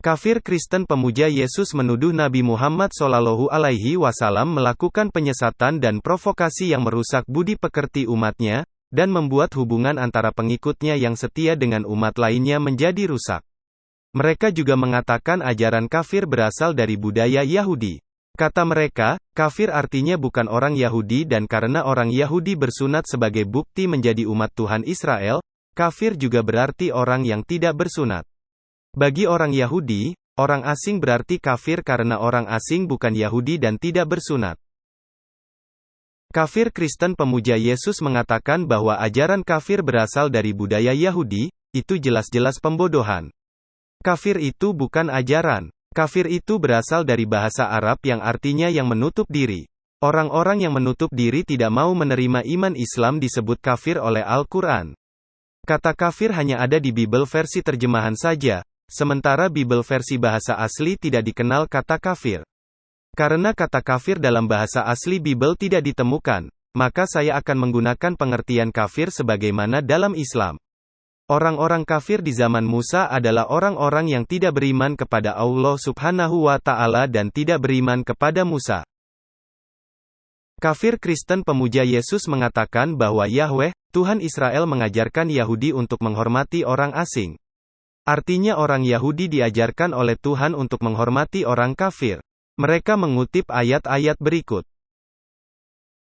Kafir Kristen pemuja Yesus menuduh Nabi Muhammad SAW melakukan penyesatan dan provokasi yang merusak budi pekerti umatnya, dan membuat hubungan antara pengikutnya yang setia dengan umat lainnya menjadi rusak. Mereka juga mengatakan ajaran kafir berasal dari budaya Yahudi. Kata mereka, kafir artinya bukan orang Yahudi dan karena orang Yahudi bersunat sebagai bukti menjadi umat Tuhan Israel, kafir juga berarti orang yang tidak bersunat. Bagi orang Yahudi, orang asing berarti kafir karena orang asing bukan Yahudi dan tidak bersunat. Kafir Kristen pemuja Yesus mengatakan bahwa ajaran kafir berasal dari budaya Yahudi, itu jelas-jelas pembodohan. Kafir itu bukan ajaran. Kafir itu berasal dari bahasa Arab yang artinya yang menutup diri. Orang-orang yang menutup diri tidak mau menerima iman Islam disebut kafir oleh Al-Quran. Kata kafir hanya ada di Bible versi terjemahan saja. Sementara Bible versi bahasa asli tidak dikenal kata kafir. Karena kata kafir dalam bahasa asli Bible tidak ditemukan, maka saya akan menggunakan pengertian kafir sebagaimana dalam Islam. Orang-orang kafir di zaman Musa adalah orang-orang yang tidak beriman kepada Allah Subhanahu wa Ta'ala dan tidak beriman kepada Musa. Kafir Kristen pemuja Yesus mengatakan bahwa Yahweh, Tuhan Israel mengajarkan Yahudi untuk menghormati orang asing. Artinya orang Yahudi diajarkan oleh Tuhan untuk menghormati orang kafir. Mereka mengutip ayat-ayat berikut.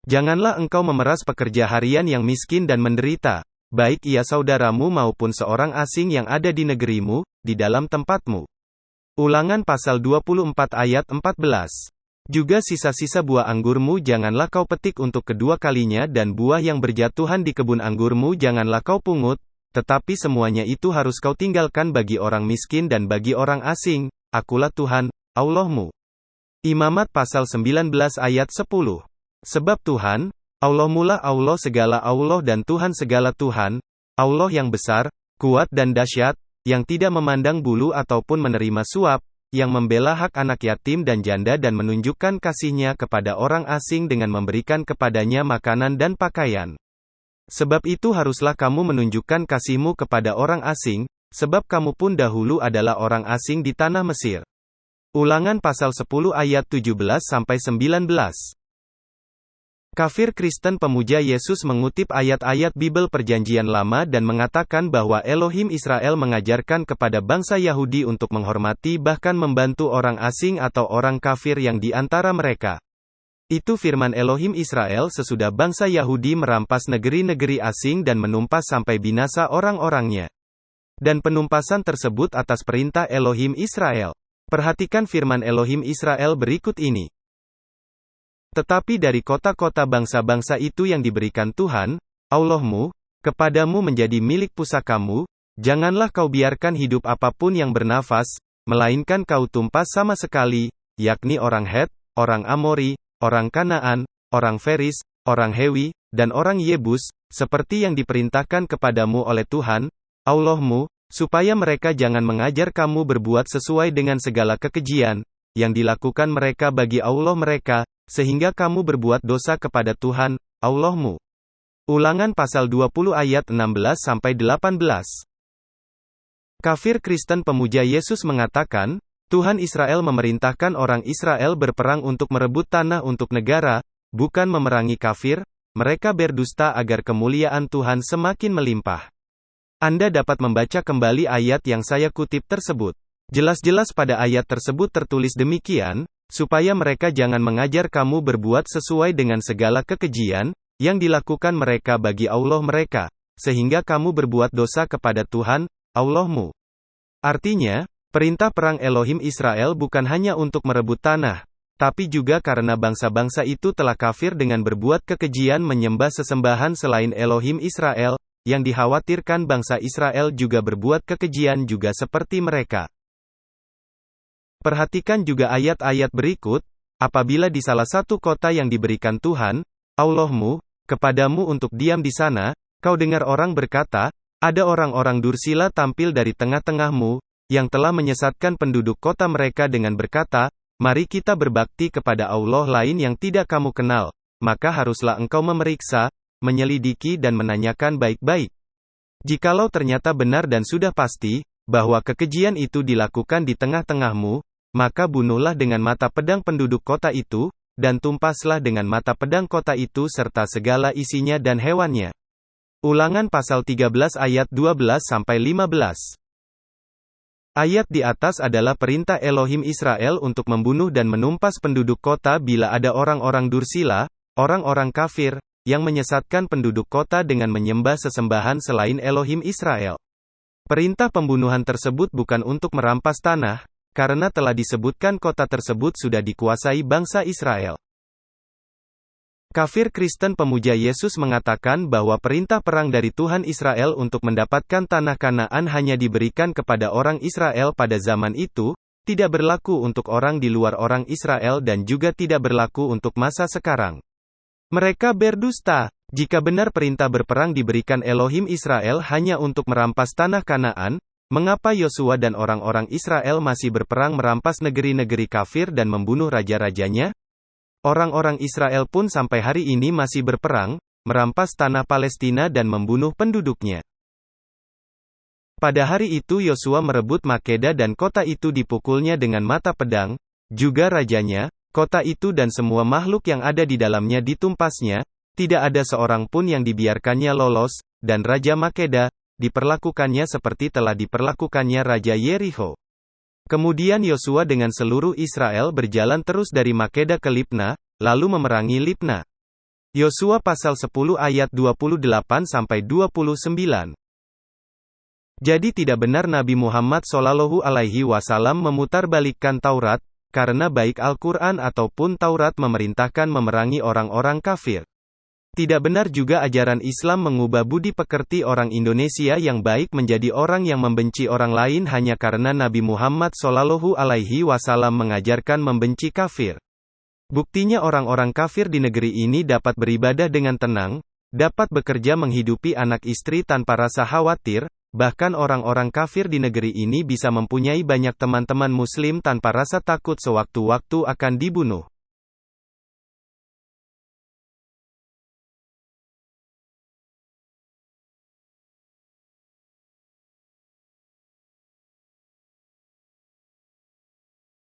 Janganlah engkau memeras pekerja harian yang miskin dan menderita, baik ia saudaramu maupun seorang asing yang ada di negerimu, di dalam tempatmu. Ulangan pasal 24 ayat 14. Juga sisa-sisa buah anggurmu janganlah kau petik untuk kedua kalinya dan buah yang berjatuhan di kebun anggurmu janganlah kau pungut, tetapi semuanya itu harus kau tinggalkan bagi orang miskin dan bagi orang asing, akulah Tuhan, Allahmu. Imamat pasal 19 ayat 10. Sebab Tuhan, Allahmu lah Allah segala Allah dan Tuhan segala Tuhan, Allah yang besar, kuat dan dahsyat, yang tidak memandang bulu ataupun menerima suap, yang membela hak anak yatim dan janda dan menunjukkan kasih-Nya kepada orang asing dengan memberikan kepadanya makanan dan pakaian. Sebab itu haruslah kamu menunjukkan kasih-Mu kepada orang asing, sebab kamu pun dahulu adalah orang asing di tanah Mesir. Ulangan pasal 10 ayat 17-19. Kafir Kristen pemuja Yesus mengutip ayat-ayat Bible Perjanjian Lama dan mengatakan bahwa Elohim Israel mengajarkan kepada bangsa Yahudi untuk menghormati bahkan membantu orang asing atau orang kafir yang di antara mereka. Itu firman Elohim Israel sesudah bangsa Yahudi merampas negeri-negeri asing dan menumpas sampai binasa orang-orangnya. Dan penumpasan tersebut atas perintah Elohim Israel. Perhatikan firman Elohim Israel berikut ini. Tetapi dari kota-kota bangsa-bangsa itu yang diberikan Tuhan, Allahmu, kepadamu menjadi milik pusakamu, janganlah kau biarkan hidup apapun yang bernafas, melainkan kau tumpas sama sekali, yakni orang Het, orang Amori, orang Kanaan, orang Feris, orang Hewi, dan orang Yebus, seperti yang diperintahkan kepadamu oleh Tuhan, Allahmu, supaya mereka jangan mengajar kamu berbuat sesuai dengan segala kekejian, yang dilakukan mereka bagi Allah mereka, sehingga kamu berbuat dosa kepada Tuhan, Allahmu. Ulangan pasal 20 ayat 16-18. Kafir Kristen pemuja Yesus mengatakan, Tuhan Israel memerintahkan orang Israel berperang untuk merebut tanah untuk negara, bukan memerangi kafir, mereka berdusta agar kemuliaan Tuhan semakin melimpah. Anda dapat membaca kembali ayat yang saya kutip tersebut. Jelas-jelas pada ayat tersebut tertulis demikian, supaya mereka jangan mengajar kamu berbuat sesuai dengan segala kekejian, yang dilakukan mereka bagi Allah mereka, sehingga kamu berbuat dosa kepada Tuhan, Allahmu. Artinya, perintah perang Elohim Israel bukan hanya untuk merebut tanah, tapi juga karena bangsa-bangsa itu telah kafir dengan berbuat kekejian menyembah sesembahan selain Elohim Israel, yang dikhawatirkan bangsa Israel juga berbuat kekejian juga seperti mereka. Perhatikan juga ayat-ayat berikut, apabila di salah satu kota yang diberikan Tuhan, Allahmu, kepadamu untuk diam di sana, kau dengar orang berkata, ada orang-orang dursila tampil dari tengah-tengahmu, yang telah menyesatkan penduduk kota mereka dengan berkata, mari kita berbakti kepada Allah lain yang tidak kamu kenal, maka haruslah engkau memeriksa, menyelidiki dan menanyakan baik-baik. Jikalau ternyata benar dan sudah pasti, bahwa kekejian itu dilakukan di tengah-tengahmu, maka bunuhlah dengan mata pedang penduduk kota itu, dan tumpaslah dengan mata pedang kota itu serta segala isinya dan hewannya. Ulangan pasal 13 ayat 12-15. Ayat di atas adalah perintah Elohim Israel untuk membunuh dan menumpas penduduk kota bila ada orang-orang dursila, orang-orang kafir, yang menyesatkan penduduk kota dengan menyembah sesembahan selain Elohim Israel. Perintah pembunuhan tersebut bukan untuk merampas tanah, karena telah disebutkan kota tersebut sudah dikuasai bangsa Israel. Kafir Kristen pemuja Yesus mengatakan bahwa perintah perang dari Tuhan Israel untuk mendapatkan tanah Kanaan hanya diberikan kepada orang Israel pada zaman itu, tidak berlaku untuk orang di luar orang Israel dan juga tidak berlaku untuk masa sekarang. Mereka berdusta. Jika benar perintah berperang diberikan Elohim Israel hanya untuk merampas tanah Kanaan, mengapa Yosua dan orang-orang Israel masih berperang merampas negeri-negeri kafir dan membunuh raja-rajanya? Orang-orang Israel pun sampai hari ini masih berperang, merampas tanah Palestina dan membunuh penduduknya. Pada hari itu Yosua merebut Makeda dan kota itu dipukulnya dengan mata pedang, juga rajanya, kota itu dan semua makhluk yang ada di dalamnya ditumpasnya, tidak ada seorang pun yang dibiarkannya lolos, dan Raja Makeda, diperlakukannya seperti telah diperlakukannya Raja Yerikho. Kemudian Yosua dengan seluruh Israel berjalan terus dari Makeda ke Libna, lalu memerangi Libna. Yosua pasal 10 ayat 28-29. Jadi tidak benar Nabi Muhammad SAW memutarbalikkan Taurat, karena baik Al-Quran ataupun Taurat memerintahkan memerangi orang-orang kafir. Tidak benar juga ajaran Islam mengubah budi pekerti orang Indonesia yang baik menjadi orang yang membenci orang lain hanya karena Nabi Muhammad SAW mengajarkan membenci kafir. Buktinya orang-orang kafir di negeri ini dapat beribadah dengan tenang, dapat bekerja menghidupi anak istri tanpa rasa khawatir, bahkan orang-orang kafir di negeri ini bisa mempunyai banyak teman-teman muslim tanpa rasa takut sewaktu-waktu akan dibunuh.